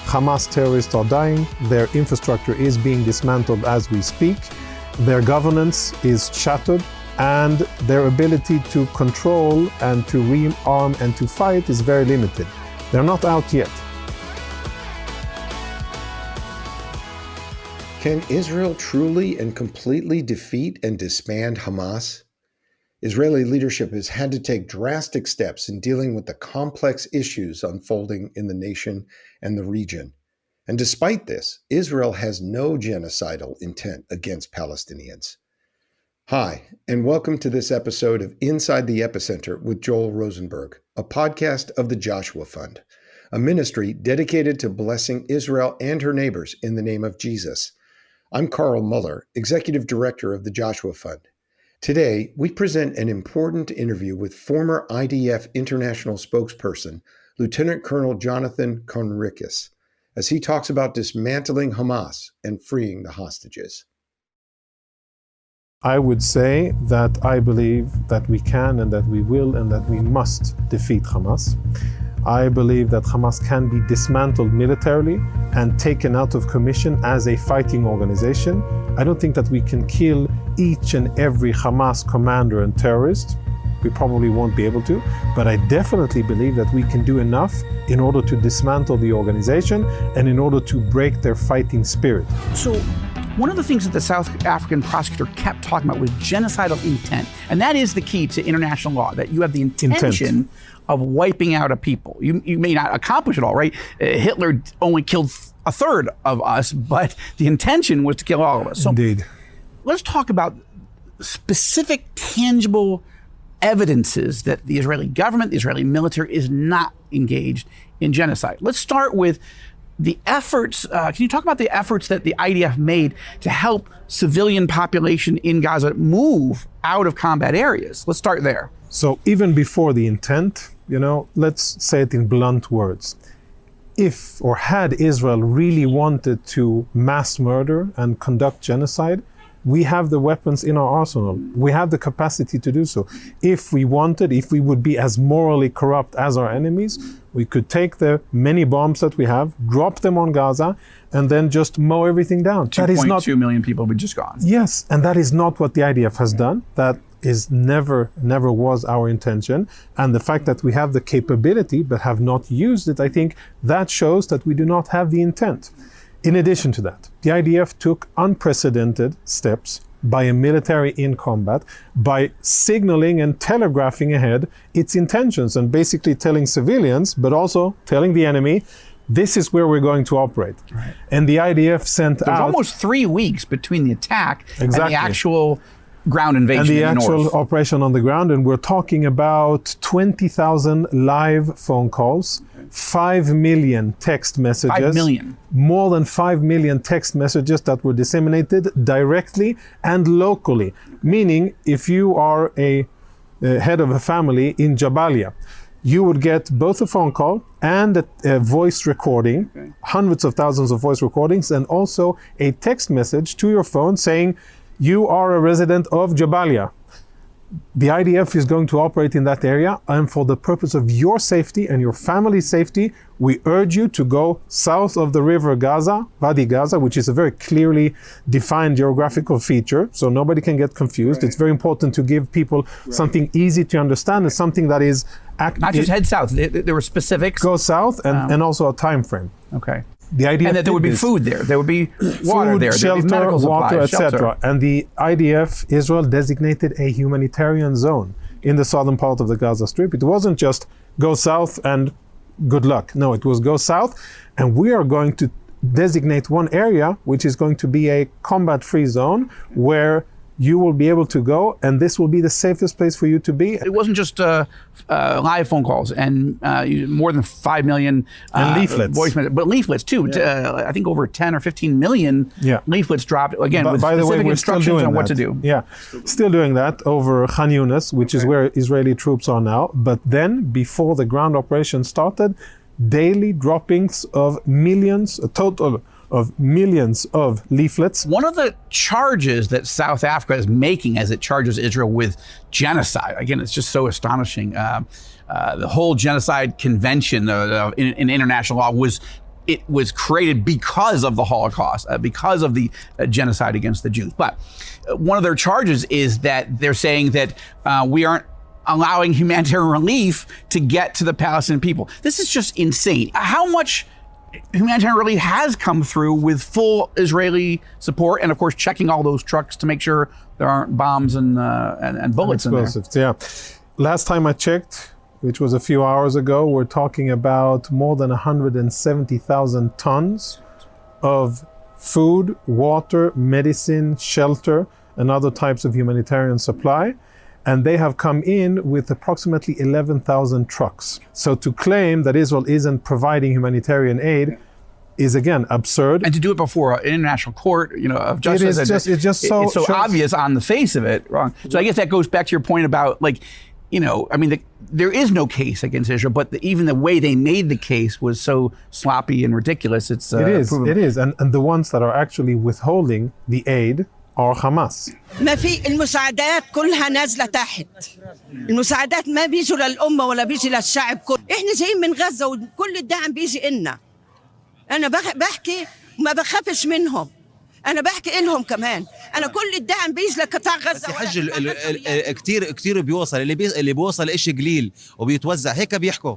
Hamas terrorists are dying, their infrastructure is being dismantled as we speak, their governance is shattered, and their ability to control and to rearm and to fight is very limited. They're not out yet. Can Israel truly and completely defeat and disband Hamas? Israeli leadership has had to take drastic steps in dealing with the complex issues unfolding in the nation and the region. And despite this, Israel has no genocidal intent against Palestinians. Hi, and welcome to this episode of Inside the Epicenter with Joel Rosenberg, a podcast of the Joshua Fund, a ministry dedicated to blessing Israel and her neighbors in the name of Jesus. I'm Carl Moeller, Executive Director of the Joshua Fund. Today, we present an important interview with former IDF International Spokesperson, Lieutenant Colonel Jonathan Conricus, as he talks about dismantling Hamas and freeing the hostages. I would say that I believe that we can and that we will and that we must defeat Hamas. I believe that Hamas can be dismantled militarily and taken out of commission as a fighting organization. I don't think that we can kill each and every Hamas commander and terrorist. We probably won't be able to, but I definitely believe that we can do enough in order to dismantle the organization and in order to break their fighting spirit. So one of the things that the South African prosecutor kept talking about was genocidal intent. And that is the key to international law, that you have the intention of wiping out a people. You may not accomplish it all, right? Hitler only killed a third of us, but the intention was to kill all of us. So Indeed. Let's talk about specific, tangible evidences that the Israeli government, the Israeli military is not engaged in genocide. Let's start with the efforts. Can you talk about the efforts that the IDF made to help civilian population in Gaza move out of combat areas? Let's start there. So even before the intent, let's say it in blunt words. If or had Israel really wanted to mass murder and conduct genocide, we have the weapons in our arsenal. We have the capacity to do so. If we wanted, if we would be as morally corrupt as our enemies, we could take the many bombs that we have, drop them on Gaza, and then just mow everything down. 2.2 million people would be just gone. Yes, and that is not what the IDF has done. That is never was our intention. And the fact that we have the capability but have not used it, I think that shows that we do not have the intent. In addition to that, the IDF took unprecedented steps by a military in combat, by signaling and telegraphing ahead its intentions and basically telling civilians, but also telling the enemy, this is where we're going to operate. Right. And the IDF sent There's out almost 3 weeks between the attack and the actual ground invasion and the in the actual north. operation on the ground. And we're talking about 20,000 live phone calls, 5 million text messages. 5 million. More than 5 million text messages that were disseminated directly and locally. Meaning, if you are a head of a family in Jabalia, you would get both a phone call and a voice recording, hundreds of thousands of voice recordings, and also a text message to your phone saying, you are a resident of Jabalia. The IDF is going to operate in that area, and for the purpose of your safety and your family's safety, we urge you to go south of the river Gaza, Wadi Gaza, which is a very clearly defined geographical feature, so nobody can get confused. Right. It's very important to give people something easy to understand and something that is... Not just head south, there were specifics. Go south and also a time frame. Okay. The IDF and that there would be food there, there would be water food, there, shelter, there would be water, supplies, etc. And the IDF, Israel, designated a humanitarian zone in the southern part of the Gaza Strip. It wasn't just go south and good luck. No, it was go south, and we are going to designate one area which is going to be a combat-free zone where you will be able to go, and this will be the safest place for you to be. It wasn't just live phone calls and more than 5 million and leaflets, but leaflets too. Yeah. I think over 10 or 15 million leaflets dropped, again, with by the way, specific instructions on what to do. Yeah, still doing that over Khan Yunis, which is where Israeli troops are now. But then, before the ground operation started, daily droppings of millions, a total of millions of leaflets. One of the charges that South Africa is making as it charges Israel with genocide, again, it's just so astonishing. The whole genocide convention in international law was it was created because of the Holocaust, because of the genocide against the Jews. But one of their charges is that they're saying that we aren't allowing humanitarian relief to get to the Palestinian people. This is just insane. How much humanitarian relief has come through with full Israeli support, and of course checking all those trucks to make sure there aren't bombs and bullets in there? Explosives, yeah. Last time I checked, which was a few hours ago, we're talking about more than 170,000 tons of food, water, medicine, shelter, and other types of humanitarian supply. And they have come in with approximately 11,000 trucks. So to claim that Israel isn't providing humanitarian aid is again absurd. And to do it before an international court, of justice, it's just so it's so obvious on the face of it, wrong. So I guess that goes back to your point about there is no case against Israel, but even the way they made the case was so sloppy and ridiculous. It is, and the ones that are actually withholding the aid are Hamas. ما في المساعدات كلها نازلة تحت. المساعدات ما بيجوا للأمة ولا بيجي للشعب كله. إحنا جايين من غزة وكل الدعم بيجي إلنا. أنا بحكي ما بخافش منهم. أنا بحكي إلهم كمان. أنا كل الدعم بيجي لقطاع غزة. كتير كتير بيوصل اللي بيوصل إشي قليل وبيتوزع هيك بيحكوا.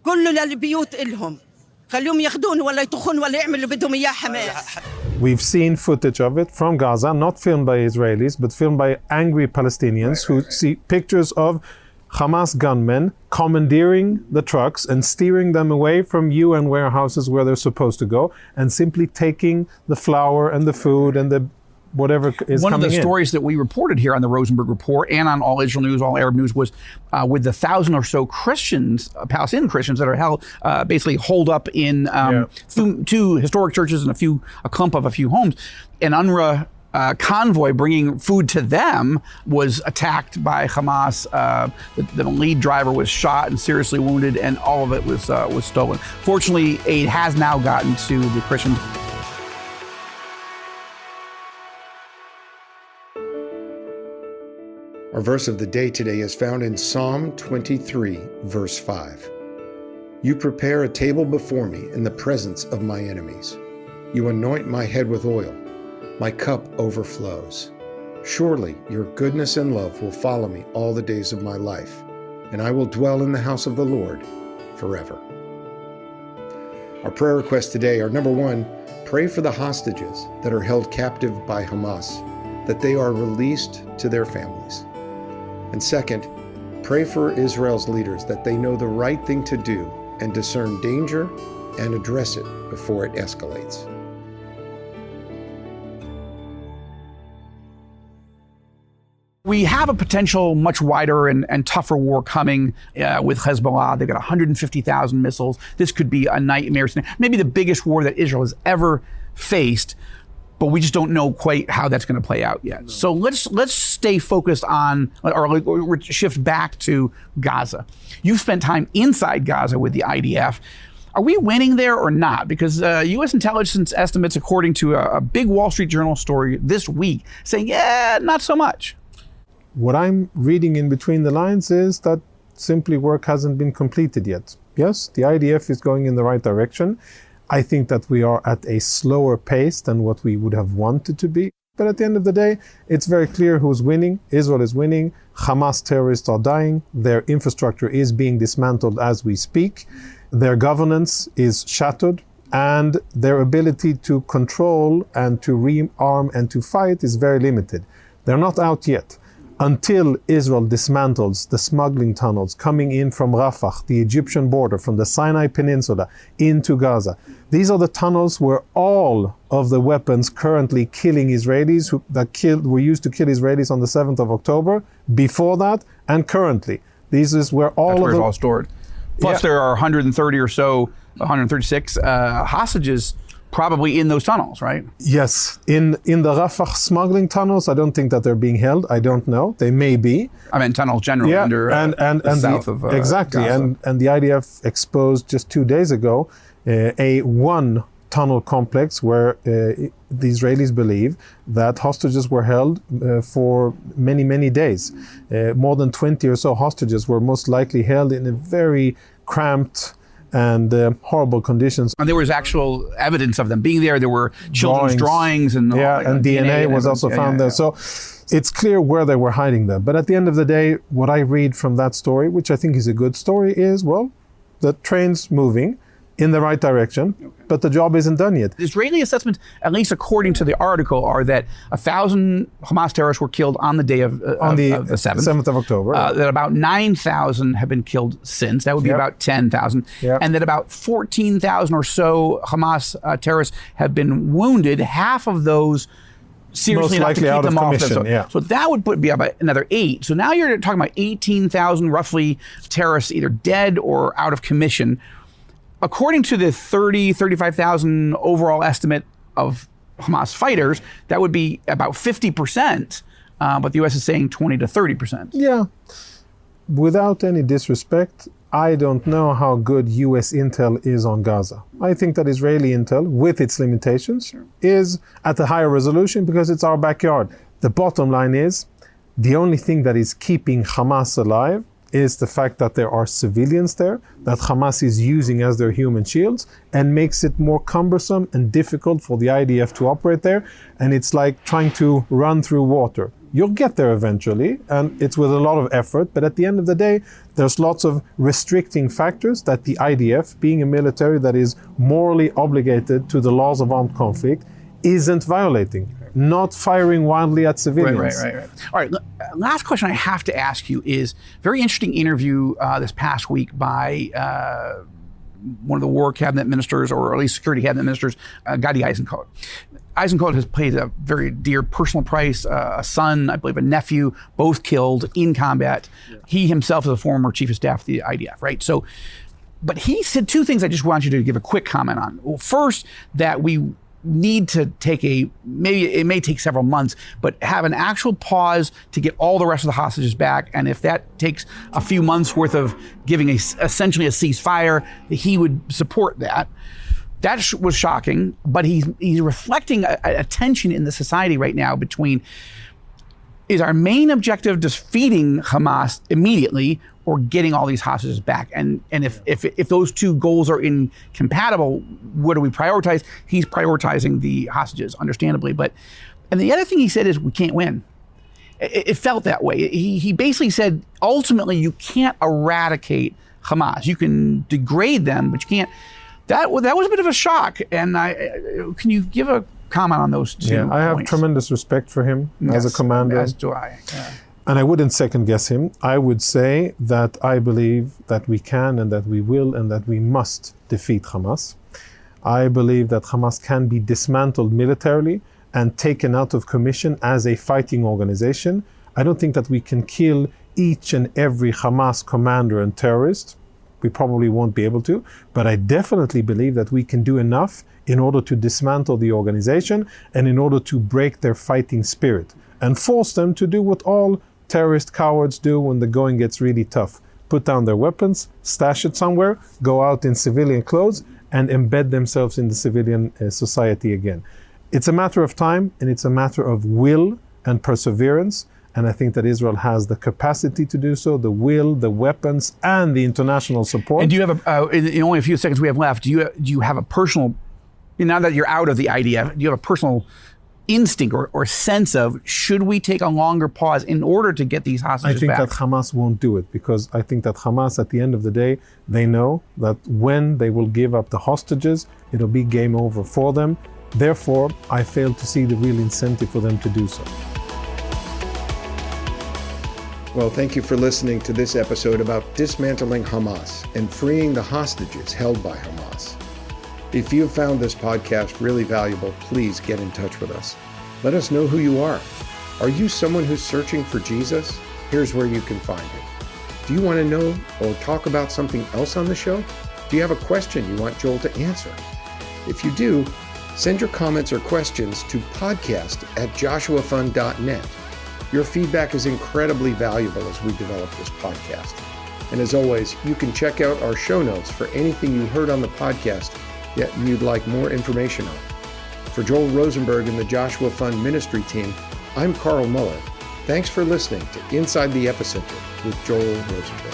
كله للبيوت إلهم. خليهم ياخدون ولا يطخون ولا يعملوا بدهم إياه حماس. We've seen footage of it from Gaza, not filmed by Israelis, but filmed by angry Palestinians who see pictures of Hamas gunmen commandeering the trucks and steering them away from UN warehouses where they're supposed to go, and simply taking the flour and the food and the whatever is coming in. One of the stories that we reported here on the Rosenberg Report and on All Israel News, All Arab News, was with the 1,000 or so Christians, Palestinian Christians, that are held, basically holed up in two historic churches and a clump of a few homes. An UNRWA convoy bringing food to them was attacked by Hamas. The lead driver was shot and seriously wounded, and all of it was stolen. Fortunately, aid has now gotten to the Christians. Our verse of the day today is found in Psalm 23, verse 5. You prepare a table before me in the presence of my enemies. You anoint my head with oil. My cup overflows. Surely your goodness and love will follow me all the days of my life, and I will dwell in the house of the Lord forever. Our prayer requests today are: number one, pray for the hostages that are held captive by Hamas, that they are released to their families. And second, pray for Israel's leaders that they know the right thing to do and discern danger and address it before it escalates. We have a potential much wider and tougher war coming with Hezbollah. They've got 150,000 missiles. This could be a nightmare. Maybe the biggest war that Israel has ever faced, but we just don't know quite how that's going to play out yet. So let's stay focused on, or shift back to Gaza. You've spent time inside Gaza with the IDF. Are we winning there or not? Because U.S. intelligence estimates, according to a big Wall Street Journal story this week, saying, not so much. What I'm reading in between the lines is that simply work hasn't been completed yet. Yes, the IDF is going in the right direction. I think that we are at a slower pace than what we would have wanted to be. But at the end of the day, it's very clear who's winning. Israel is winning. Hamas terrorists are dying. Their infrastructure is being dismantled as we speak. Their governance is shattered. And their ability to control and to rearm and to fight is very limited. They're not out yet. Until Israel dismantles the smuggling tunnels coming in from Rafah, the Egyptian border, from the Sinai Peninsula into Gaza. These are the tunnels where all of the weapons currently killing Israelis were used to kill Israelis on the 7th of October, before that, and currently. This is where it's all stored. Plus there are 130 or so, 136 hostages probably in those tunnels, right? Yes. In the Rafah smuggling tunnels, I don't think that they're being held. I don't know. They may be. I mean, tunnels generally under south of exactly. Gaza. And the IDF exposed just 2 days ago one tunnel complex where the Israelis believe that hostages were held for many, many days. More than 20 or so hostages were most likely held in a very cramped and horrible conditions. And there was actual evidence of them being there. There were children's drawings and and DNA was also found there. So it's clear where they were hiding them. But at the end of the day, what I read from that story, which I think is a good story, is, well, the train's moving in the right direction, but the job isn't done yet. Israeli assessments, at least according to the article, are that 1,000 Hamas terrorists were killed on the day of the 7th of October. That about 9,000 have been killed since. That would be about 10,000. And that about 14,000 or so Hamas terrorists have been wounded. Half of those seriously enough to keep them off. So that would be about another 8. So now you're talking about 18,000 roughly terrorists either dead or out of commission. According to the 35,000 overall estimate of Hamas fighters, that would be about 50%, but the U.S. is saying 20 to 30%. Yeah. Without any disrespect, I don't know how good U.S. intel is on Gaza. I think that Israeli intel, with its limitations, is at a higher resolution because it's our backyard. The bottom line is, the only thing that is keeping Hamas alive is the fact that there are civilians there that Hamas is using as their human shields and makes it more cumbersome and difficult for the IDF to operate there. And it's like trying to run through water. You'll get there eventually, and it's with a lot of effort, but at the end of the day, there's lots of restricting factors that the IDF, being a military that is morally obligated to the laws of armed conflict, isn't violating. Not firing wildly at civilians. Right. All right, last question I have to ask you is, very interesting interview this past week by one of the war cabinet ministers, or at least security cabinet ministers, Gadi Eisenkod. Eisenkod has paid a very dear personal price, a son, I believe a nephew, both killed in combat. Yeah. He himself is a former chief of staff of the IDF, right? So, but he said two things I just want you to give a quick comment on. Well, first, that we need to take maybe it may take several months, but have an actual pause to get all the rest of the hostages back. And if that takes a few months worth of giving essentially a ceasefire, he would support that. That was shocking, but he's reflecting a tension in the society right now between, is our main objective defeating Hamas immediately or getting all these hostages back? And if those two goals are incompatible, what do we prioritize? He's prioritizing the hostages, understandably. And the other thing he said is, we can't win. It felt that way. He basically said, ultimately, you can't eradicate Hamas. You can degrade them, but you can't. That was a bit of a shock. And can you give a comment on those two points? I have tremendous respect for him as a commander. As do I. Yeah. And I wouldn't second guess him. I would say that I believe that we can and that we will and that we must defeat Hamas. I believe that Hamas can be dismantled militarily and taken out of commission as a fighting organization. I don't think that we can kill each and every Hamas commander and terrorist. We probably won't be able to, but I definitely believe that we can do enough in order to dismantle the organization and in order to break their fighting spirit and force them to do what all terrorist cowards do when the going gets really tough. Put down their weapons, stash it somewhere, go out in civilian clothes, and embed themselves in the civilian society again. It's a matter of time, and it's a matter of will and perseverance. And I think that Israel has the capacity to do so, the will, the weapons, and the international support. And do you have in only a few seconds we have left, do you have a personal, now that you're out of the IDF, do you have a personal instinct or sense of, should we take a longer pause in order to get these hostages back? I think that Hamas won't do it, because I think that Hamas, at the end of the day, they know that when they will give up the hostages, it'll be game over for them. Therefore, I fail to see the real incentive for them to do so. Well, thank you for listening to this episode about dismantling Hamas and freeing the hostages held by Hamas. If you have found this podcast really valuable, please get in touch with us. Let us know who you are. Are you someone who's searching for Jesus? Here's where you can find him. Do you want to know or talk about something else on the show? Do you have a question you want Joel to answer? If you do, send your comments or questions to podcast@joshuafund.net. Your feedback is incredibly valuable as we develop this podcast. And as always, you can check out our show notes for anything you heard on the podcast yet you'd like more information on. For Joel Rosenberg and the Joshua Fund ministry team, I'm Carl Moeller. Thanks for listening to Inside the Epicenter with Joel Rosenberg.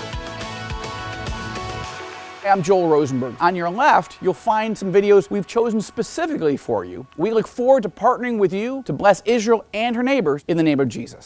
I'm Joel Rosenberg. On your left, you'll find some videos we've chosen specifically for you. We look forward to partnering with you to bless Israel and her neighbors in the name of Jesus.